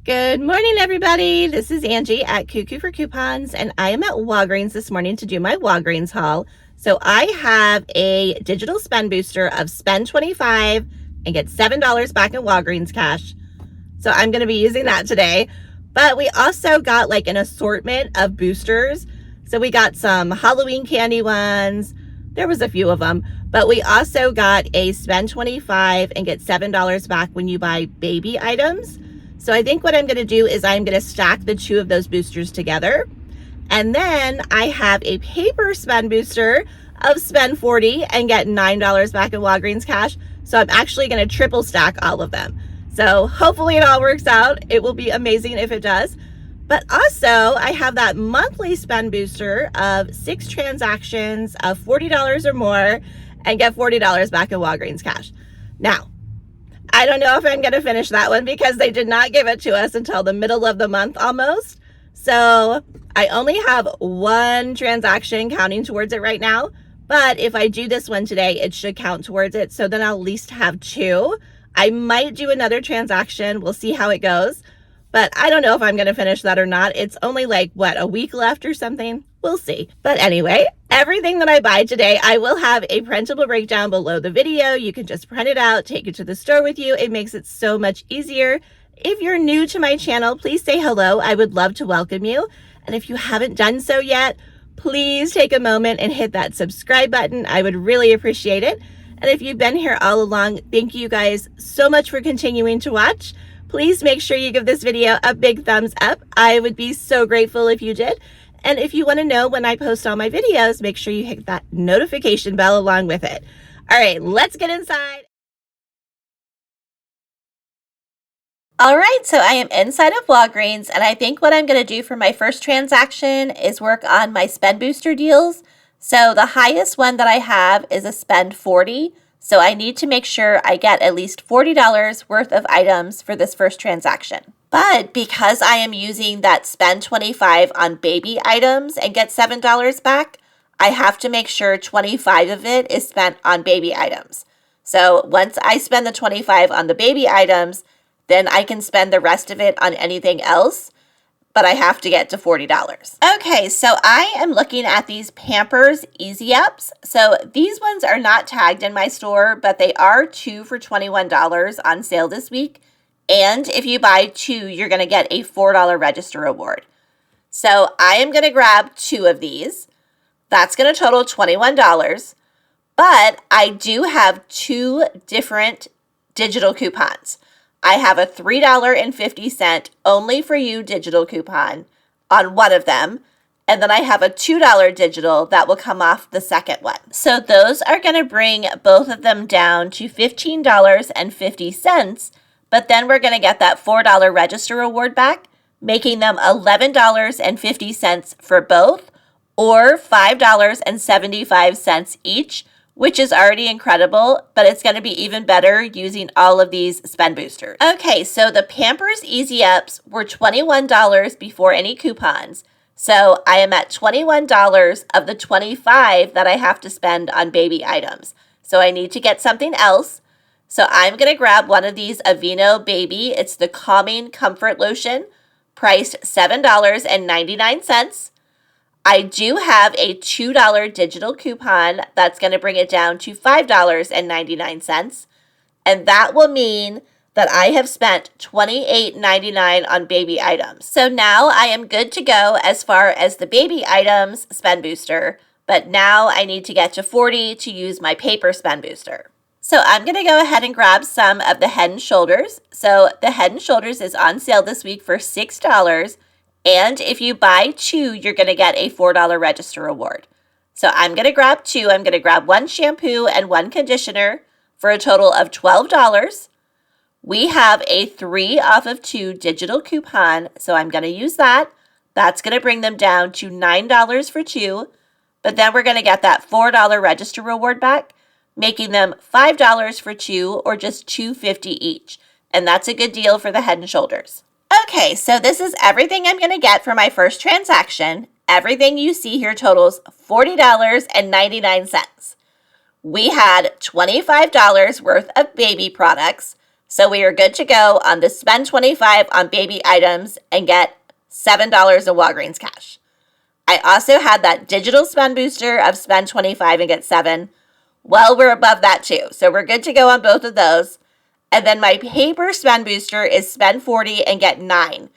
Good morning, everybody. This is Angie at Cuckoo for Coupons, and I am at Walgreens this morning to do my Walgreens haul. So I have a digital spend booster of spend 25 and get $7 back in Walgreens cash. So I'm going to be using that today. But we also got like an assortment of boosters. So we got some Halloween candy ones. There was a few of them. But we also got a spend 25 and get $7 back when you buy baby items. So I think what I'm going to do is I'm going to stack the two of those boosters together. And then I have a paper spend booster of spend 40 and get $9 back in Walgreens cash. So I'm actually going to triple stack all of them. So hopefully it all works out. It will be amazing if it does. But also I have that monthly spend booster of 6 transactions of $40 or more and get $40 back in Walgreens cash. Now, I don't know if I'm going to finish that one because they did not give it to us until the middle of the month almost. So I only have one transaction counting towards it right now. But if I do this one today, it should count towards it. So then I'll at least have 2. I might do another transaction. We'll see how it goes. But I don't know if I'm going to finish that or not. It's only like, what, a week left or something? We'll see. But anyway, everything that I buy today, I will have a printable breakdown below the video. You can just print it out, take it to the store with you. It makes it so much easier. If you're new to my channel, please say hello. I would love to welcome you. And if you haven't done so yet, please take a moment and hit that subscribe button. I would really appreciate it. And if you've been here all along, thank you guys so much for continuing to watch. Please make sure you give this video a big thumbs up. I would be so grateful if you did. And if you want to know when I post all my videos, make sure you hit that notification bell along with it. All right, let's get inside. All right, so I am inside of Walgreens, and I think what I'm going to do for my first transaction is work on my spend booster deals. So the highest one that I have is a spend 40. So I need to make sure I get at least $40 worth of items for this first transaction. But because I am using that spend 25 on baby items and get $7 back, I have to make sure 25 of it is spent on baby items. So once I spend the 25 on the baby items, then I can spend the rest of it on anything else, but I have to get to $40. Okay, so I am looking at these Pampers Easy Ups. So these ones are not tagged in my store, but they are 2 for $21 on sale this week. And if you buy 2, you're gonna get a $4 register reward. So I am gonna grab 2 of these. That's gonna total $21, but I do have 2 different digital coupons. I have a $3.50 only for you digital coupon on one of them. And then I have a $2 digital that will come off the second one. So those are going to bring both of them down to $15.50. But then we're going to get that $4 register reward back, making them $11.50 for both, or $5.75 each, which is already incredible, but it's going to be even better using all of these spend boosters. Okay, so the Pampers Easy Ups were $21 before any coupons. So I am at $21 of the $25 that I have to spend on baby items. So I need to get something else. So I'm going to grab one of these Aveeno Baby. It's the Calming Comfort Lotion, priced $7.99. I do have a $2 digital coupon that's going to bring it down to $5.99. And that will mean that I have spent $28.99 on baby items. So now I am good to go as far as the baby items spend booster. But now I need to get to 40 to use my paper spend booster. So I'm going to go ahead and grab some of the Head & Shoulders. So the Head & Shoulders is on sale this week for $6. And if you buy 2, you're going to get a $4 register reward. So I'm going to grab 2. I'm going to grab 1 shampoo and 1 conditioner for a total of $12. We have a 3 off of 2 digital coupon, so I'm going to use that. That's going to bring them down to $9 for 2. But then we're going to get that $4 register reward back, making them $5 for 2 or just $2.50 each. And that's a good deal for the Head & Shoulders. Okay, so this is everything I'm going to get for my first transaction. Everything you see here totals $40.99. We had $25 worth of baby products. So we are good to go on the spend 25 on baby items and get $7 in Walgreens cash. I also had that digital spend booster of spend 25 and get 7. Well, we're above that too. So we're good to go on both of those. And then my paper spend booster is spend 40 and get 9.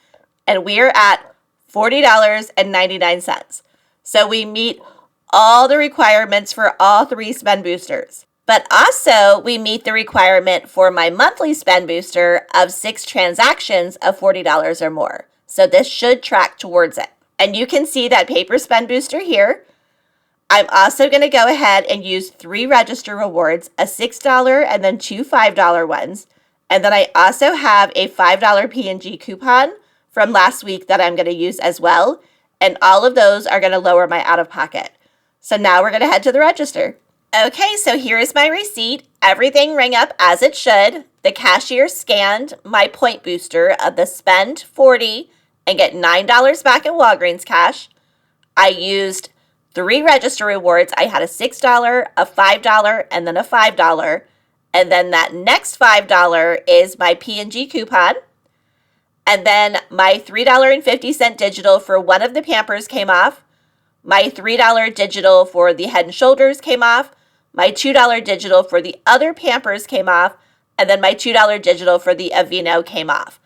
And we're at $40.99. So we meet all the requirements for all 3 spend boosters. But also we meet the requirement for my monthly spend booster of 6 transactions of $40 or more. So this should track towards it. And you can see that paper spend booster here. I'm also going to go ahead and use 3 register rewards, a $6 and then 2 $5 ones. And then I also have a $5 P&G coupon from last week that I'm going to use as well. And all of those are going to lower my out-of-pocket. So now we're going to head to the register. Okay, so here is my receipt. Everything rang up as it should. The cashier scanned my point booster of the spend 40 and get $9 back in Walgreens cash. I used 3 register rewards. I had a $6, a $5, and then a $5. And then that next $5 is my P&G coupon. And then my $3.50 digital for one of the Pampers came off. My $3 digital for the Head & Shoulders came off. My $2 digital for the other Pampers came off. And then my $2 digital for the Aveeno came off.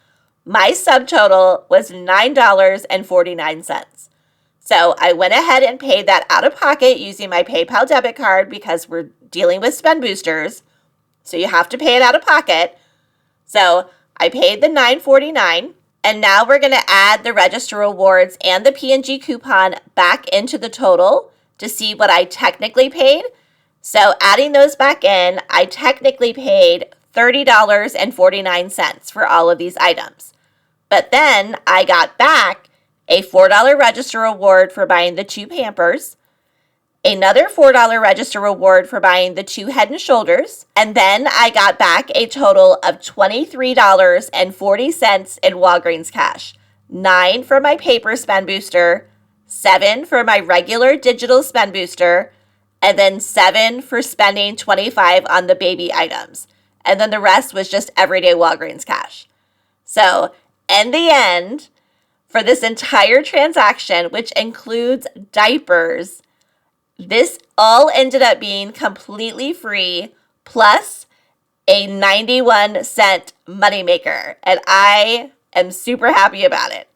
My subtotal was $9.49. So I went ahead and paid that out of pocket using my PayPal debit card because we're dealing with spend boosters. So you have to pay it out of pocket. So I paid the $9.49. And now we're going to add the register rewards and the P&G coupon back into the total to see what I technically paid. So adding those back in, I technically paid $30.49 for all of these items. But then I got back a $4 register reward for buying the 2 Pampers, another $4 register reward for buying the 2 Head & Shoulders, and then I got back a total of $23.40 in Walgreens cash. 9 for my paper spend booster, 7 for my regular digital spend booster, and then 7 for spending 25 on the baby items. And then the rest was just everyday Walgreens cash. So in the end, for this entire transaction, which includes diapers, this all ended up being completely free, plus a 91-cent moneymaker, and I am super happy about it.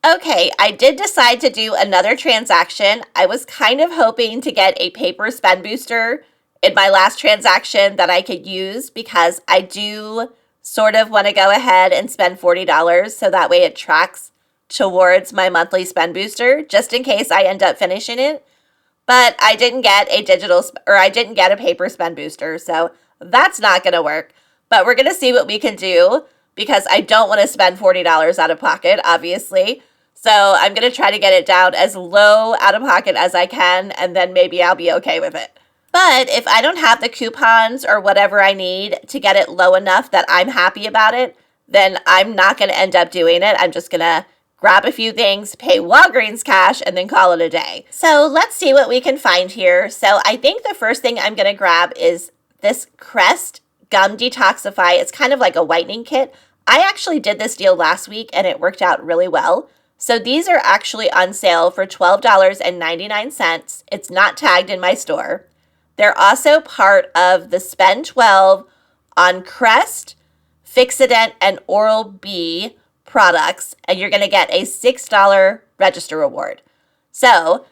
Okay, I did decide to do another transaction. I was kind of hoping to get a paper spend booster in my last transaction that I could use because I do sort of want to go ahead and spend $40 so that way it tracks towards my monthly spend booster just in case I end up finishing it. But I didn't get a paper spend booster, so that's not going to work. But we're going to see what we can do because I don't want to spend $40 out of pocket, obviously. So I'm going to try to get it down as low out of pocket as I can, and then maybe I'll be okay with it. But if I don't have the coupons or whatever I need to get it low enough that I'm happy about it, then I'm not going to end up doing it. I'm just going to grab a few things, pay Walgreens cash, and then call it a day. So let's see what we can find here. So I think the first thing I'm going to grab is this Crest Gum Detoxify. It's kind of like a whitening kit. I actually did this deal last week and it worked out really well. So these are actually on sale for $12.99. It's not tagged in my store. They're also part of the Spend 12 on Crest, Fixodent, and Oral-B products, and you're going to get a $6 register reward. So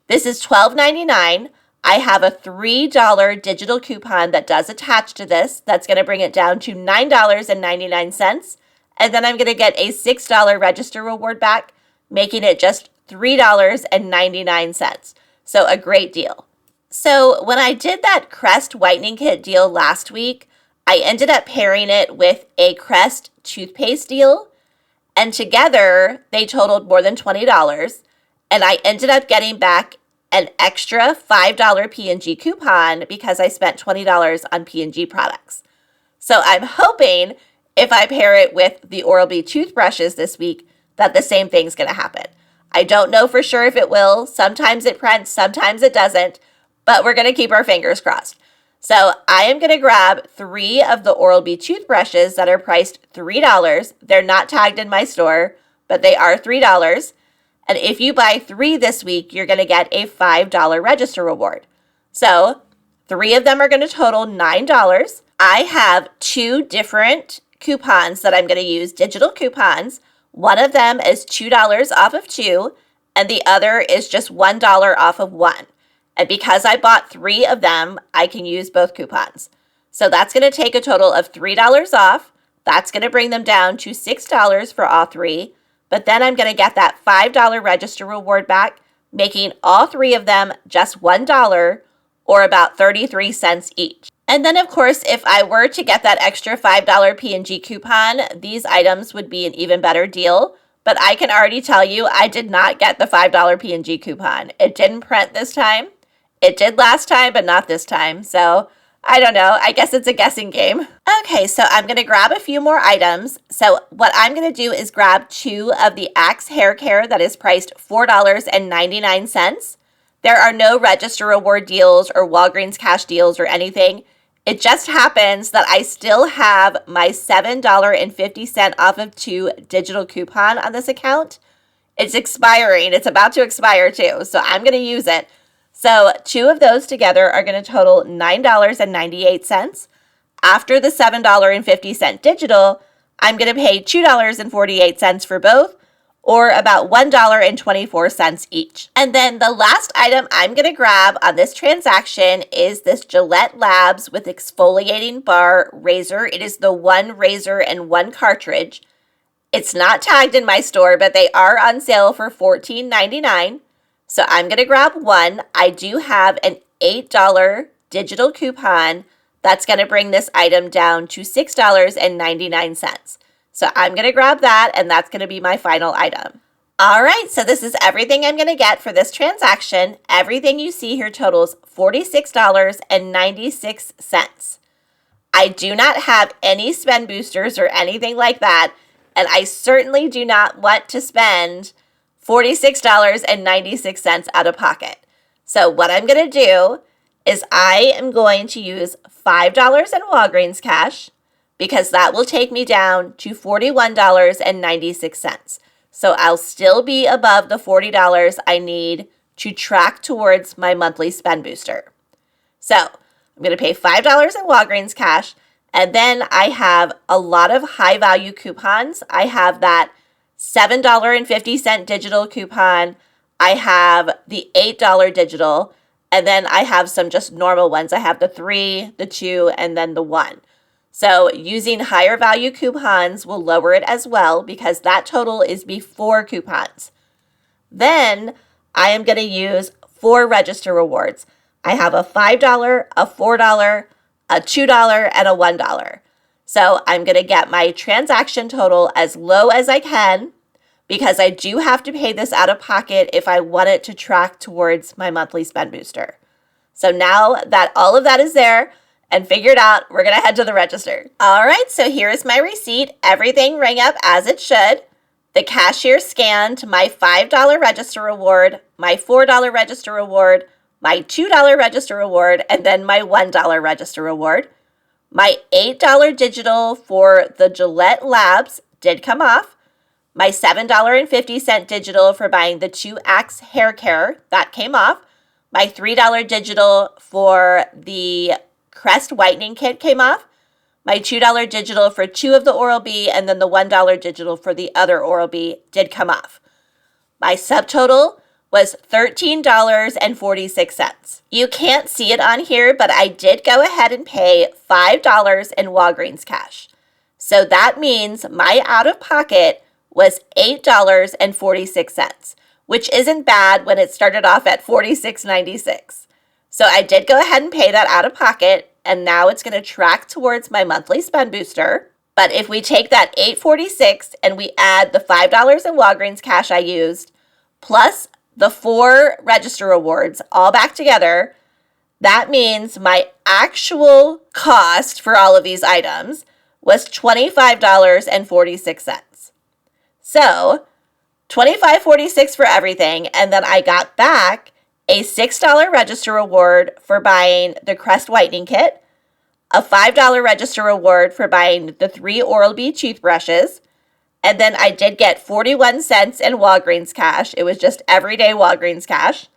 this is $12.99. I have a $3 digital coupon that does attach to this. That's going to bring it down to $9.99. And then I'm going to get a $6 register reward back, making it just $3.99. So a great deal. So when I did that Crest whitening kit deal last week, I ended up pairing it with a Crest toothpaste deal. And together, they totaled more than $20. And I ended up getting back an extra $5 P&G coupon because I spent $20 on P&G products. So I'm hoping if I pair it with the Oral-B toothbrushes this week, that the same thing's going to happen. I don't know for sure if it will. Sometimes it prints, sometimes it doesn't. But we're going to keep our fingers crossed. So I am going to grab 3 of the Oral-B toothbrushes that are priced $3. They're not tagged in my store, but they are $3. And if you buy 3 this week, you're going to get a $5 register reward. So 3 of them are going to total $9. I have 2 different coupons that I'm going to use, digital coupons. One of them is $2 off of 2, and the other is just $1 off of 1. And because I bought 3 of them, I can use both coupons. So that's going to take a total of $3 off. That's going to bring them down to $6 for all 3. But then I'm going to get that $5 register reward back, making all 3 of them just $1 or about 33 cents each. And then, of course, if I were to get that extra $5 P&G coupon, these items would be an even better deal. But I can already tell you I did not get the $5 P&G coupon. It didn't print this time. It did last time, but not this time. So I don't know. I guess it's a guessing game. Okay, so I'm going to grab a few more items. So what I'm going to do is grab 2 of the Axe hair care that is priced $4.99. There are no register reward deals or Walgreens cash deals or anything. It just happens that I still have my $7.50 off of 2 digital coupon on this account. It's expiring. It's about to expire too, so I'm going to use it. So 2 of those together are going to total $9.98. After the $7.50 digital, I'm going to pay $2.48 for both, or about $1.24 each. And then the last item I'm going to grab on this transaction is this Gillette Labs with exfoliating bar razor. It is the 1 razor and 1 cartridge. It's not tagged in my store, but they are on sale for $14.99. So I'm going to grab 1. I do have an $8 digital coupon that's going to bring this item down to $6.99. So I'm going to grab that, and that's going to be my final item. All right, so this is everything I'm going to get for this transaction. Everything you see here totals $46.96. I do not have any spend boosters or anything like that, and I certainly do not want to spend $46.96 out of pocket. So what I'm going to do is I am going to use $5 in Walgreens cash, because that will take me down to $41.96. So I'll still be above the $40 I need to track towards my monthly spend booster. So I'm going to pay $5 in Walgreens cash, and then I have a lot of high value coupons. I have that $7.50 digital coupon. I have the $8 digital, and then I have some just normal ones. I have the 3, the 2, and then the 1. So using higher value coupons will lower it as well, because that total is before coupons. Then I am going to use 4 register rewards. I have a $5, a $4, a $2, and a $1. So I'm going to get my transaction total as low as I can, because I do have to pay this out of pocket if I want it to track towards my monthly spend booster. So now that all of that is there and figured out, we're going to head to the register. All right, so here is my receipt. Everything rang up as it should. The cashier scanned my $5 register reward, my $4 register reward, my $2 register reward, and then my $1 register reward. My $8 digital for the Gillette Labs did come off. My $7.50 digital for buying the 2 Axe hair care, that came off. My $3 digital for the Crest whitening kit came off. My $2 digital for 2 of the Oral-B, and then the $1 digital for the other Oral-B did come off. My subtotal was $13.46. You can't see it on here, but I did go ahead and pay $5 in Walgreens cash. So that means my out-of-pocket was $8.46, which isn't bad when it started off at $46.96. So I did go ahead and pay that out of pocket, and now it's going to track towards my monthly spend booster. But if we take that $8.46 and we add the $5 in Walgreens cash I used, plus the 4 register rewards all back together, that means my actual cost for all of these items was $25.46. So $25.46 for everything, and then I got back a $6 register reward for buying the Crest Whitening Kit, a $5 register reward for buying the 3 Oral-B toothbrushes, and then I did get 41 cents in Walgreens cash. It was just everyday Walgreens cash.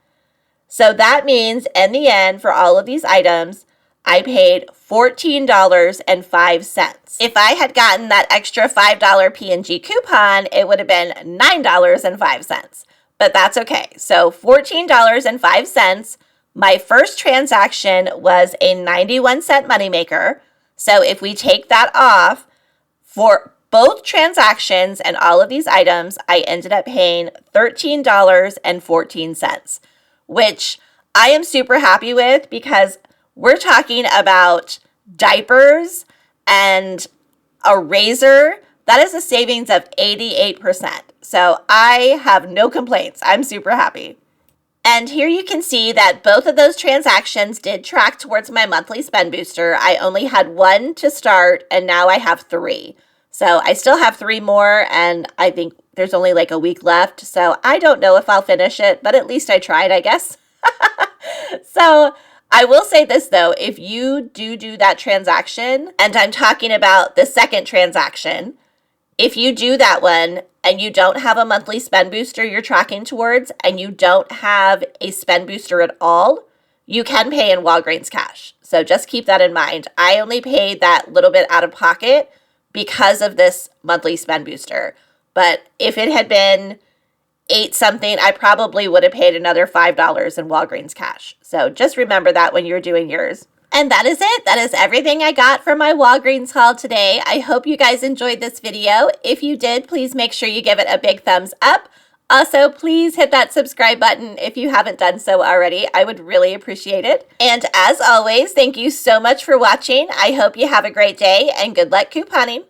So that means in the end, for all of these items, I paid $14.05. If I had gotten that extra $5 P&G coupon, it would have been $9.05. But that's okay. So $14.05. My first transaction was a 91-cent moneymaker. So if we take that off, for both transactions and all of these items, I ended up paying $13.14, which I am super happy with because we're talking about diapers and a razor. That is a savings of 88%. So I have no complaints. I'm super happy. And here you can see that both of those transactions did track towards my monthly spend booster. I only had 1 to start, and now I have 3. So I still have 3 more, and I think there's only like a week left. So I don't know if I'll finish it, but at least I tried, I guess. So I will say this though, if you do that transaction, and I'm talking about the second transaction, if you do that one and you don't have a monthly spend booster you're tracking towards, and you don't have a spend booster at all, you can pay in Walgreens cash. So just keep that in mind. I only paid that little bit out of pocket because of this monthly spend booster. But if it had been 8 something, I probably would have paid another $5 in Walgreens cash. So just remember that when you're doing yours. And that is it. That is everything I got for my Walgreens haul today. I hope you guys enjoyed this video. If you did, please make sure you give it a big thumbs up. Also, please hit that subscribe button if you haven't done so already. I would really appreciate it. And as always, thank you so much for watching. I hope you have a great day and good luck couponing.